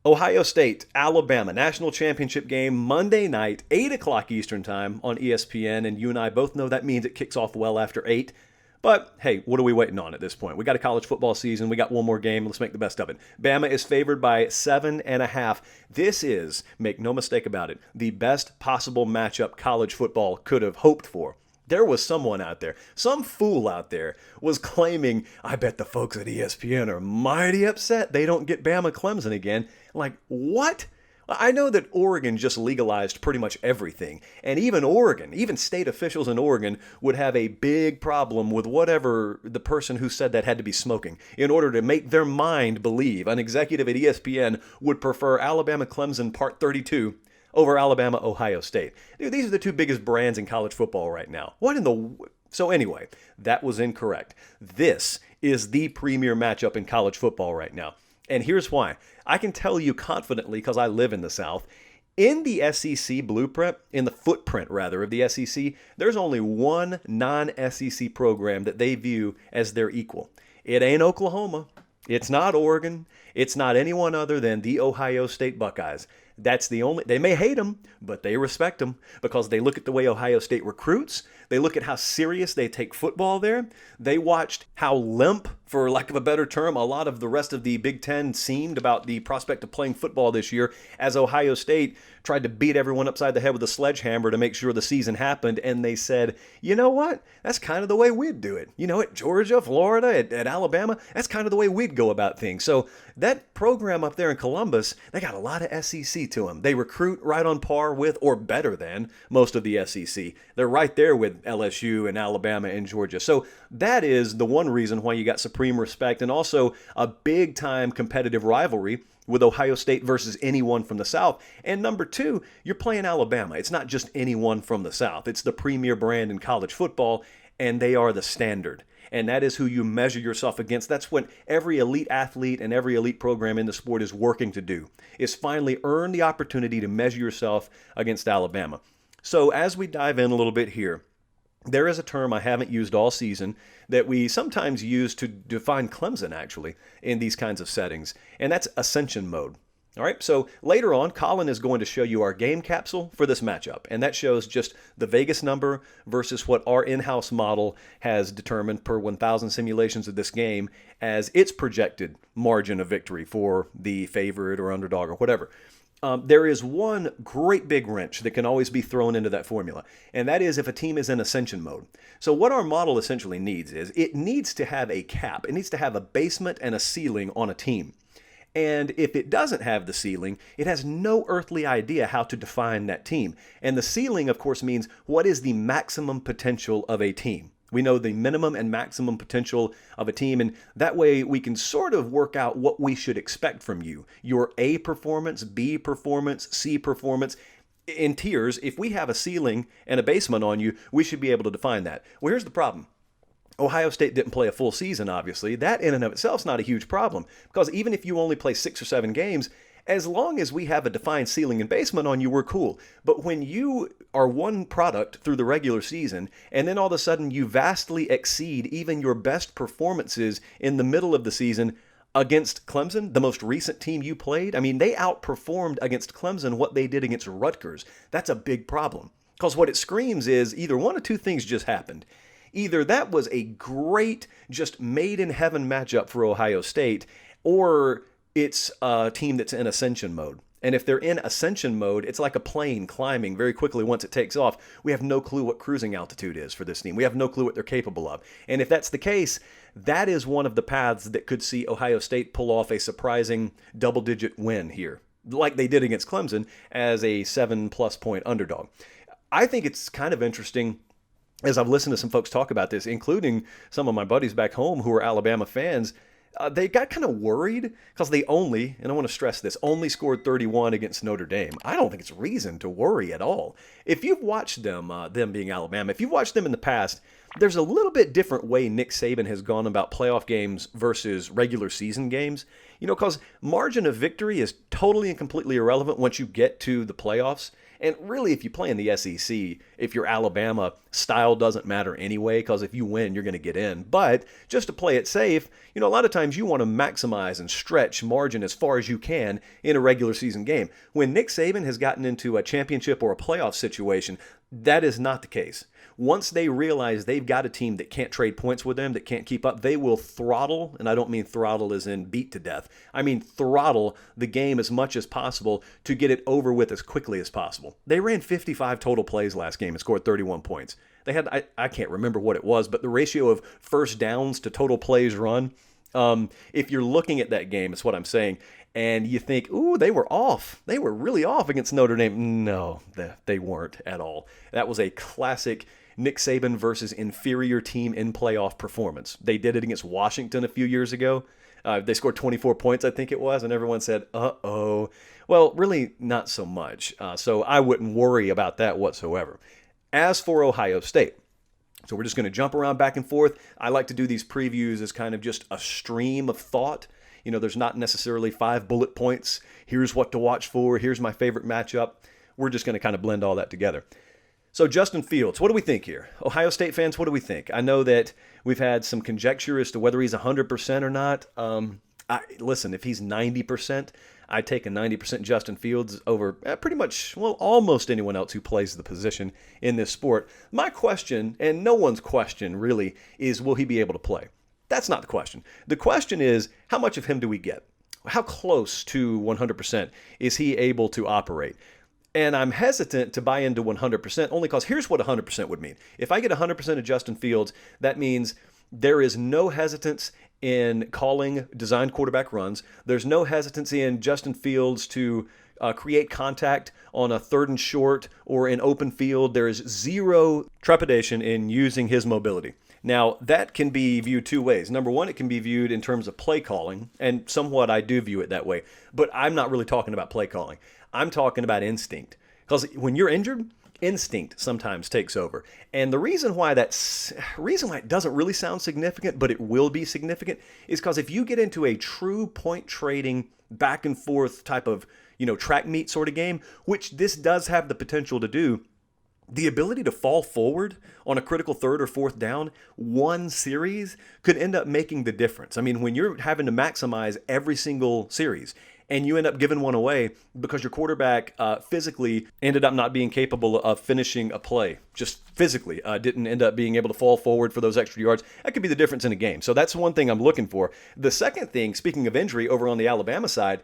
Ohio State, Alabama, national championship game, Monday night, 8 o'clock Eastern time on ESPN, and you and I both know that means it kicks off well after 8. But hey, what are we waiting on at this point? We got a college football season. We got one more game. Let's make the best of it. Bama is favored by 7.5. This is, make no mistake about it, the best possible matchup college football could have hoped for. There was someone out there, some fool out there, was claiming, I bet the folks at ESPN are mighty upset they don't get Bama Clemson again. Like, what? I know that Oregon just legalized pretty much everything, and even Oregon, even state officials in Oregon would have a big problem with whatever the person who said that had to be smoking in order to make their mind believe an executive at ESPN would prefer Alabama Clemson Part 32 over Alabama Ohio State. Dude, these are the two biggest brands in college football right now. What in the... So anyway, that was incorrect. This is the premier matchup in college football right now. And here's why. I can tell you confidently, because I live in the South, in the SEC blueprint, in the footprint rather of the SEC, there's only one non-SEC program that they view as their equal. It ain't Oklahoma. It's not Oregon. It's not anyone other than the Ohio State Buckeyes. That's the only, they may hate them, but they respect them because they look at the way Ohio State recruits. They look at how serious they take football there. They watched how limp, for lack of a better term, a lot of the rest of the Big Ten seemed about the prospect of playing football this year as Ohio State tried to beat everyone upside the head with a sledgehammer to make sure the season happened. And they said, you know what? That's kind of the way we'd do it. You know, at Georgia, Florida, at Alabama, that's kind of the way we'd go about things. So that program up there in Columbus, they got a lot of SEC to them. They recruit right on par with or better than most of the SEC. They're right there with LSU and Alabama and Georgia. So that is the one reason why you got supreme respect and also a big-time competitive rivalry with Ohio State versus anyone from the South. And number two, you're playing Alabama. It's not just anyone from the South. It's the premier brand in college football, and they are the standard. And that is who you measure yourself against. That's what every elite athlete and every elite program in the sport is working to do, is finally earn the opportunity to measure yourself against Alabama. So as we dive in a little bit here, there is a term I haven't used all season that we sometimes use to define Clemson, actually, in these kinds of settings, and that's Ascension mode. All right, so later on, Colin is going to show you our game capsule for this matchup, and that shows just the Vegas number versus what our in-house model has determined per 1,000 simulations of this game as its projected margin of victory for the favorite or underdog or whatever. There is one great big wrench that can always be thrown into that formula, and that is if a team is in Ascension mode. So what our model essentially needs is it needs to have a cap. It needs to have a basement and a ceiling on a team. And if it doesn't have the ceiling, it has no earthly idea how to define that team. And the ceiling, of course, means what is the maximum potential of a team. We know the minimum and maximum potential of a team, and that way we can sort of work out what we should expect from you. Your A performance, B performance, C performance. In tiers, if we have a ceiling and a basement on you, we should be able to define that. Well, here's the problem. Ohio State didn't play a full season, obviously. That in and of itself is not a huge problem because even if you only play 6 or 7 games, as long as we have a defined ceiling and basement on you, we're cool. But when you are one product through the regular season and then all of a sudden you vastly exceed even your best performances in the middle of the season against Clemson, the most recent team you played, I mean, they outperformed against Clemson what they did against Rutgers. That's a big problem because what it screams is either one of two things just happened. Either that was a great, just made-in-heaven matchup for Ohio State, or it's a team that's in Ascension mode. And if they're in Ascension mode, it's like a plane climbing very quickly once it takes off. We have no clue what cruising altitude is for this team. We have no clue what they're capable of. And if that's the case, that is one of the paths that could see Ohio State pull off a surprising double-digit win here, like they did against Clemson as a 7+ point underdog. I think it's kind of interesting as I've listened to some folks talk about this, including some of my buddies back home who are Alabama fans. They got kind of worried because they only, and I want to stress this, only scored 31 against Notre Dame. I don't think it's reason to worry at all. If you've watched them being Alabama, if you've watched them in the past, there's a little bit different way Nick Saban has gone about playoff games versus regular season games. You know, because margin of victory is totally and completely irrelevant once you get to the playoffs. And really, if you play in the SEC, if you're Alabama, style doesn't matter anyway, because if you win, you're going to get in. But just to play it safe, a lot of times you want to maximize and stretch margin as far as you can in a regular season game. When Nick Saban has gotten into a championship or a playoff situation, that is not the case. Once they realize they've got a team that can't trade points with them, that can't keep up, they will throttle, and I don't mean throttle as in beat to death. I mean throttle the game as much as possible to get it over with as quickly as possible. They ran 55 total plays last game and scored 31 points. They had, I can't remember what it was, but the ratio of first downs to total plays run, if you're looking at that game, it's what I'm saying, and you think, ooh, they were off. They were really off against Notre Dame. No, they weren't at all. That was a classic Nick Saban versus inferior team in playoff performance. They did it against Washington a few years ago. They scored 24 points, I think it was, and everyone said, uh-oh. Well, really not so much. So I wouldn't worry about that whatsoever. As for Ohio State, so we're just going to jump around back and forth. I like to do these previews as kind of just a stream of thought. There's not necessarily 5 bullet points. Here's what to watch for. Here's my favorite matchup. We're just going to kind of blend all that together. So Justin Fields, what do we think here? Ohio State fans, what do we think? I know that we've had some conjecture as to whether he's 100% or not. Listen, if he's 90%, I'd take a 90% Justin Fields over pretty much, almost anyone else who plays the position in this sport. My question, and no one's question really, is will he be able to play? That's not the question. The question is, how much of him do we get? How close to 100% is he able to operate? And I'm hesitant to buy into 100% only because here's what 100% would mean. If I get 100% of Justin Fields, that means there is no hesitance in calling design quarterback runs. There's no hesitancy in Justin Fields to create contact on a 3rd and short or in open field. There is zero trepidation in using his mobility. Now, that can be viewed 2 ways. Number one, it can be viewed in terms of play calling, and somewhat I do view it that way. But I'm not really talking about play calling. I'm talking about instinct. Because when you're injured, instinct sometimes takes over. And the reason why it doesn't really sound significant, but it will be significant, is because if you get into a true point trading, back and forth type of, track meet sort of game, which this does have the potential to do, the ability to fall forward on a critical 3rd or 4th down, one series, could end up making the difference. I mean, when you're having to maximize every single series and you end up giving one away because your quarterback physically ended up not being capable of finishing a play, just physically didn't end up being able to fall forward for those extra yards, that could be the difference in a game. So that's one thing I'm looking for. The second thing, speaking of injury, over on the Alabama side,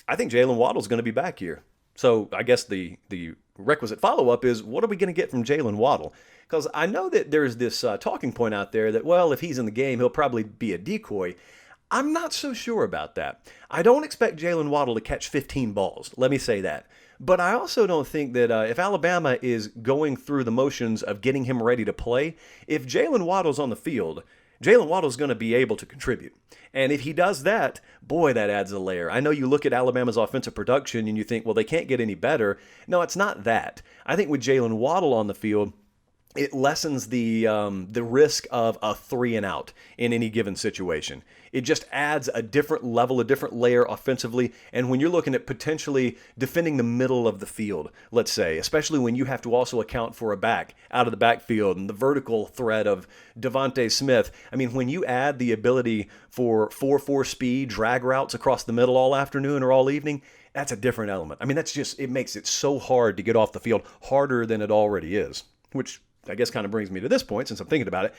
I think Jalen Waddle is going to be back here. So I guess the requisite follow-up is, what are we going to get from Jalen Waddle? Because I know that there's this talking point out there that, well, if he's in the game, he'll probably be a decoy. I'm not so sure about that. I don't expect Jalen Waddle to catch 15 balls. Let me say that. But I also don't think that if Alabama is going through the motions of getting him ready to play, if Jalen Waddle's on the field, Jalen Waddle's going to be able to contribute. And if he does that, boy, that adds a layer. I know you look at Alabama's offensive production and you think, well, they can't get any better. No, it's not that. I think with Jalen Waddle on the field, it lessens the risk of a 3 and out in any given situation. It just adds a different level, a different layer offensively. And when you're looking at potentially defending the middle of the field, let's say, especially when you have to also account for a back out of the backfield and the vertical threat of Devontae Smith. I mean, when you add the ability for 4-4 speed drag routes across the middle all afternoon or all evening, that's a different element. I mean, it makes it so hard to get off the field, harder than it already is, which I guess kind of brings me to this point since I'm thinking about it.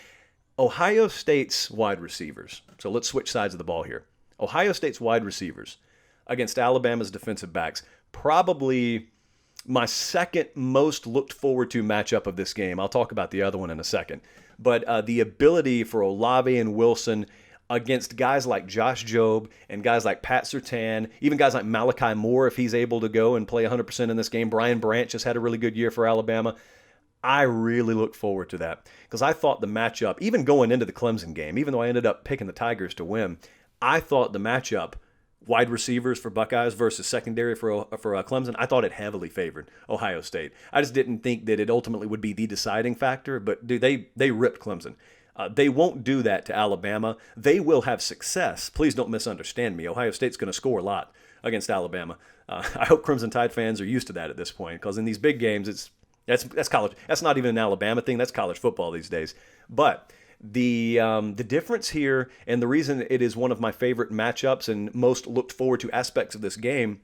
Ohio State's wide receivers. So let's switch sides of the ball here. Ohio State's wide receivers against Alabama's defensive backs. Probably my second most looked forward to matchup of this game. I'll talk about the other one in a second. But the ability for Olave and Wilson against guys like Josh Jobe and guys like Pat Surtain, even guys like Malachi Moore, if he's able to go and play 100% in this game. Brian Branch has had a really good year for Alabama. I really look forward to that because I thought the matchup, even going into the Clemson game, even though I ended up picking the Tigers to win, I thought the matchup, wide receivers for Buckeyes versus secondary for Clemson, I thought it heavily favored Ohio State. I just didn't think that it ultimately would be the deciding factor, but dude, they ripped Clemson. They won't do that to Alabama. They will have success. Please don't misunderstand me. Ohio State's going to score a lot. against Alabama. I hope Crimson Tide fans are used to that at this point, because in these big games, that's college. That's not even an Alabama thing. That's college football these days. But the difference here, and the reason it is one of my favorite matchups and most looked forward to aspects of this game,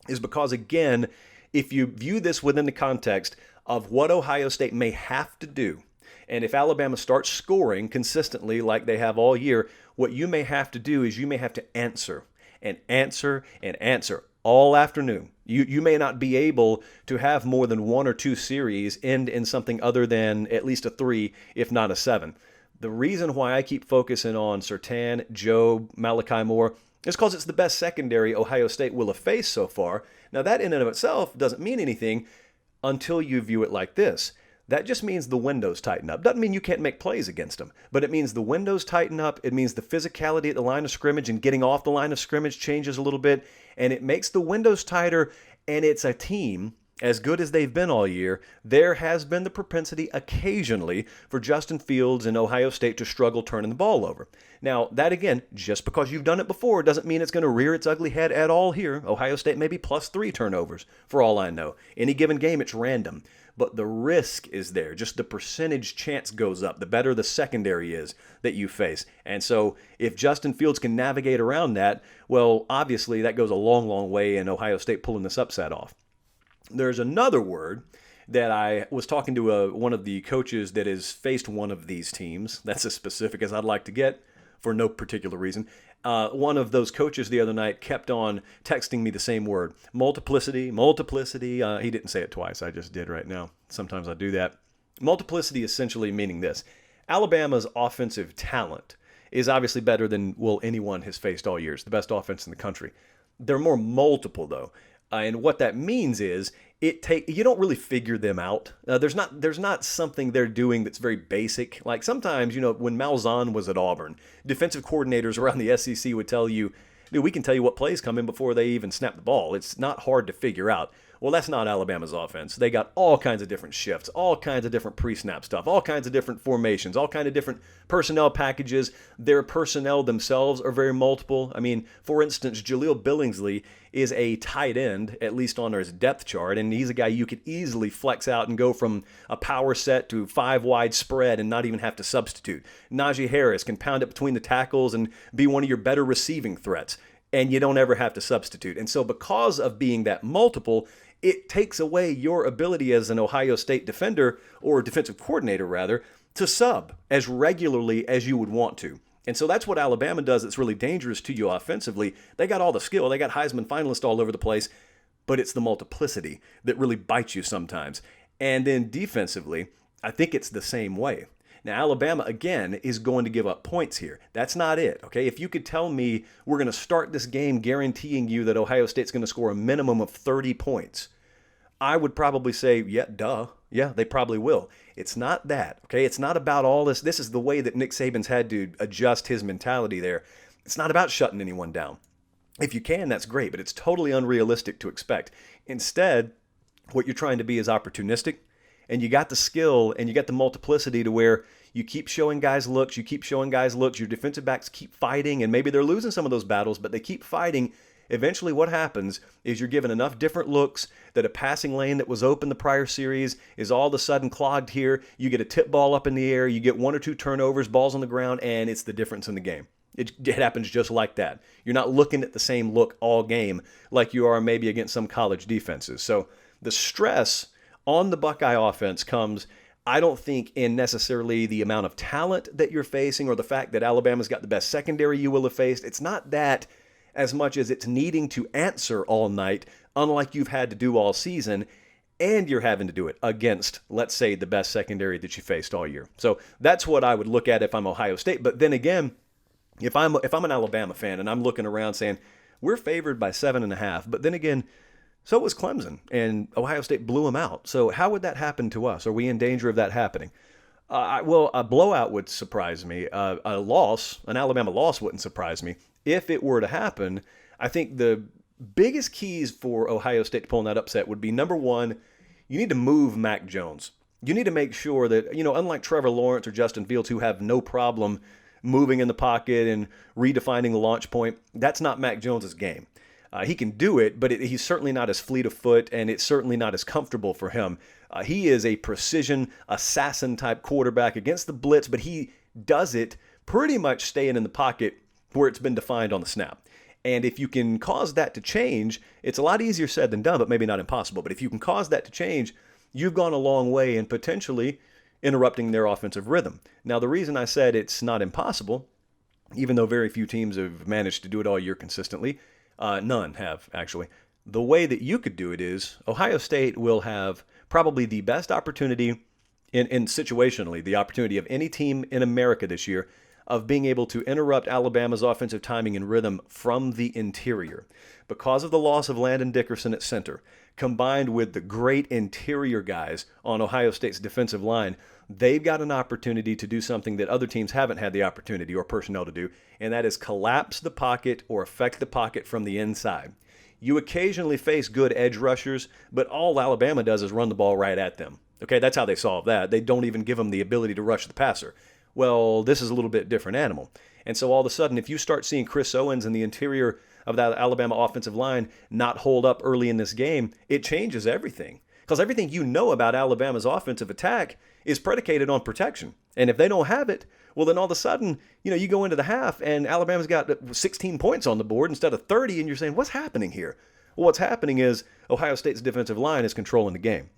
is because, again, if you view this within the context of what Ohio State may have to do, and if Alabama starts scoring consistently like they have all year, what you may have to do is you may have to answer and answer and answer all afternoon. You may not be able to have more than one or two series end in something other than at least a 3, if not a 7. The reason why I keep focusing on Surtain, Jobe, Malachi Moore is because it's the best secondary Ohio State will have faced so far. Now, that in and of itself doesn't mean anything until you view it like this. That just means the windows tighten up. Doesn't mean you can't make plays against them, but it means the windows tighten up. It means the physicality at the line of scrimmage and getting off the line of scrimmage changes a little bit, and it makes the windows tighter, and it's a team, as good as they've been all year, there has been the propensity occasionally for Justin Fields and Ohio State to struggle turning the ball over. Now, that again, just because you've done it before doesn't mean it's going to rear its ugly head at all here. Ohio State may be +3 turnovers, for all I know. Any given game, it's random. But the risk is there. Just the percentage chance goes up, the better the secondary is that you face. And so if Justin Fields can navigate around that, well, obviously that goes a long, long way in Ohio State pulling this upset off. There's another word that I was talking to one of the coaches that has faced one of these teams. That's as specific as I'd like to get for no particular reason. One of those coaches the other night kept on texting me the same word, multiplicity. He didn't say it twice. I just did right now. Sometimes I do that. Multiplicity essentially meaning this. Alabama's offensive talent is obviously better than, well, anyone has faced all year. It's the best offense in the country. They're more multiple, though. And what that means is you don't really figure them out. There's not something they're doing that's very basic. Like sometimes, when Malzahn was at Auburn, defensive coordinators around the SEC would tell you, dude, we can tell you what plays come in before they even snap the ball. It's not hard to figure out. Well, that's not Alabama's offense. They got all kinds of different shifts, all kinds of different pre-snap stuff, all kinds of different formations, all kinds of different personnel packages. Their personnel themselves are very multiple. I mean, for instance, Jaleel Billingsley is a tight end, at least on his depth chart, and he's a guy you could easily flex out and go from a power set to 5-wide spread and not even have to substitute. Najee Harris can pound it between the tackles and be one of your better receiving threats, and you don't ever have to substitute. And so because of being that multiple, it takes away your ability as an Ohio State defender, or defensive coordinator rather, to sub as regularly as you would want to. And so that's what Alabama does that's really dangerous to you offensively. They got all the skill. They got Heisman finalists all over the place, but it's the multiplicity that really bites you sometimes. And then defensively, I think it's the same way. Now, Alabama, again, is going to give up points here. That's not it, okay? If you could tell me we're going to start this game guaranteeing you that Ohio State's going to score a minimum of 30 points, I would probably say, yeah, duh. Yeah, they probably will. It's not that, okay? It's not about all this. This is the way that Nick Saban's had to adjust his mentality there. It's not about shutting anyone down. If you can, that's great, but it's totally unrealistic to expect. Instead, what you're trying to be is opportunistic, and you got the skill and you got the multiplicity to where you keep showing guys looks, your defensive backs keep fighting, and maybe they're losing some of those battles, but they keep fighting. Eventually what happens is you're given enough different looks that a passing lane that was open the prior series is all of a sudden clogged here. You get a tip ball up in the air, you get 1 or 2 turnovers, balls on the ground, and it's the difference in the game. It happens just like that. You're not looking at the same look all game like you are maybe against some college defenses. So the stress on the Buckeye offense comes, I don't think, in necessarily the amount of talent that you're facing or the fact that Alabama's got the best secondary you will have faced. It's not that as much as it's needing to answer all night, unlike you've had to do all season, and you're having to do it against, let's say, the best secondary that you faced all year. So that's what I would look at if I'm Ohio State. But then again, if I'm an Alabama fan and I'm looking around saying, we're favored by 7.5, but then again, so was Clemson, and Ohio State blew them out. So how would that happen to us? Are we in danger of that happening? Well, a blowout would surprise me. An Alabama loss wouldn't surprise me. If it were to happen, I think the biggest keys for Ohio State to pull that upset would be, number one, you need to move Mac Jones. You need to make sure that, unlike Trevor Lawrence or Justin Fields, who have no problem moving in the pocket and redefining the launch point, that's not Mac Jones's game. He can do it, but he's certainly not as fleet of foot, and it's certainly not as comfortable for him. He is a precision assassin type quarterback against the blitz, but he does it pretty much staying in the pocket where it's been defined on the snap. And if you can cause that to change, it's a lot easier said than done, but maybe not impossible. But if you can cause that to change, you've gone a long way in potentially interrupting their offensive rhythm. Now, the reason I said it's not impossible, even though very few teams have managed to do it all year consistently, none have, actually. The way that you could do it is Ohio State will have probably the best opportunity in situationally, the opportunity of any team in America this year of being able to interrupt Alabama's offensive timing and rhythm from the interior. Because of the loss of Landon Dickerson at center, combined with the great interior guys on Ohio State's defensive line, they've got an opportunity to do something that other teams haven't had the opportunity or personnel to do, and that is collapse the pocket or affect the pocket from the inside. You occasionally face good edge rushers, but all Alabama does is run the ball right at them. Okay, that's how they solve that. They don't even give them the ability to rush the passer. Well, this is a little bit different animal. And so all of a sudden, if you start seeing Chris Owens in the interior of that Alabama offensive line not hold up early in this game, it changes everything. Because everything you know about Alabama's offensive attack is predicated on protection. And if they don't have it, well, then all of a sudden, you go into the half and Alabama's got 16 points on the board instead of 30, and you're saying, what's happening here? Well, what's happening is Ohio State's defensive line is controlling the game.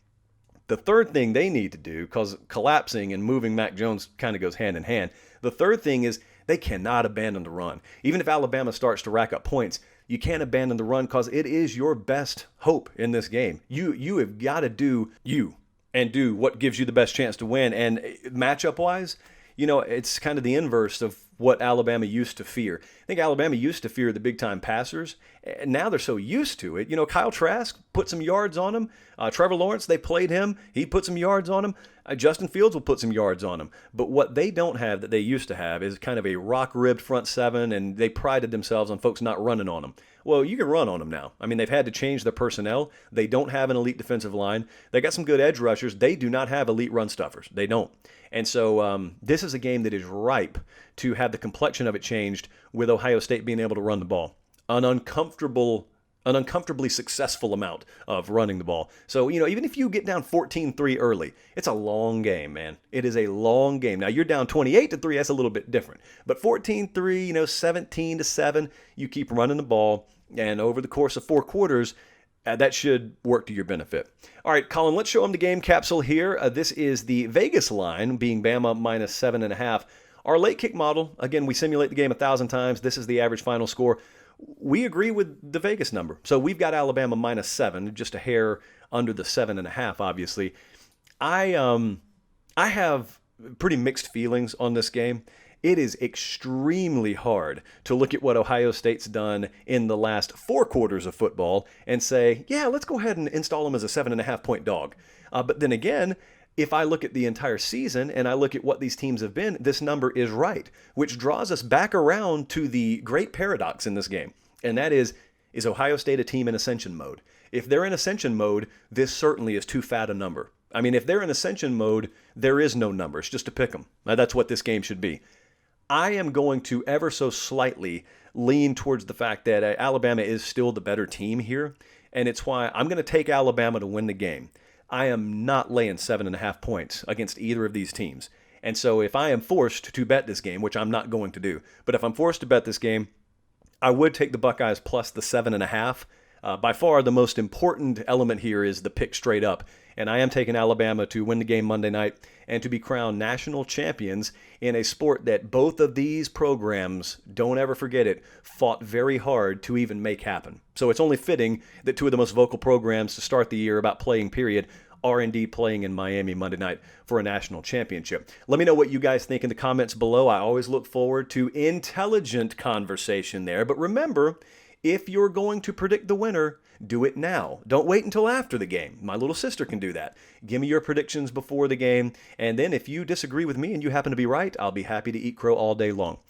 The third thing they need to do, because collapsing and moving Mac Jones kind of goes hand in hand, the third thing is they cannot abandon the run. Even if Alabama starts to rack up points, you can't abandon the run because it is your best hope in this game. You have got to do you and do what gives you the best chance to win. And matchup-wise, it's kind of the inverse of what Alabama used to fear. I think Alabama used to fear the big-time passers, and now they're so used to it. Kyle Trask put some yards on him. Trevor Lawrence, they played him. He put some yards on him. Justin Fields will put some yards on him. But what they don't have that they used to have is kind of a rock-ribbed front seven, and they prided themselves on folks not running on them. Well, you can run on them now. I mean, they've had to change their personnel. They don't have an elite defensive line. They got some good edge rushers. They do not have elite run stuffers. They don't. And so this is a game that is ripe to have the complexion of it changed with Ohio State being able to run the ball. An uncomfortably successful amount of running the ball. So, even if you get down 14-3 early, it's a long game, man. It is a long game. Now, you're down 28-3, that's a little bit different. But 14-3, 17-7, you keep running the ball, and over the course of 4 quarters, that should work to your benefit. All right, Colin, let's show them the game capsule here. This is the Vegas line, being Bama minus 7.5. Our late kick model, again, we simulate the game 1,000 times. This is the average final score. We agree with the Vegas number. So we've got Alabama minus 7, just a hair under the 7.5, obviously. I have pretty mixed feelings on this game. It is extremely hard to look at what Ohio State's done in the last 4 quarters of football and say, yeah, let's go ahead and install them as a 7.5-point dog. But then again, if I look at the entire season and I look at what these teams have been, this number is right, which draws us back around to the great paradox in this game. And that is Ohio State a team in Ascension mode? If they're in Ascension mode, this certainly is too fat a number. I mean, if they're in Ascension mode, there is no number. It's just to pick them. Now, that's what this game should be. I am going to ever so slightly lean towards the fact that Alabama is still the better team here, and it's why I'm going to take Alabama to win the game. I am not laying 7.5 points against either of these teams. And so if I am forced to bet this game, which I'm not going to do, but if I'm forced to bet this game, I would take the Buckeyes plus the 7.5. By far, the most important element here is the pick straight up. And I am taking Alabama to win the game Monday night and to be crowned national champions in a sport that both of these programs, don't ever forget it, fought very hard to even make happen. So it's only fitting that 2 of the most vocal programs to start the year about playing, period, are indeed playing in Miami Monday night for a national championship. Let me know what you guys think in the comments below. I always look forward to intelligent conversation there. But remember, if you're going to predict the winner, do it now. Don't wait until after the game. My little sister can do that. Give me your predictions before the game, and then if you disagree with me and you happen to be right, I'll be happy to eat crow all day long.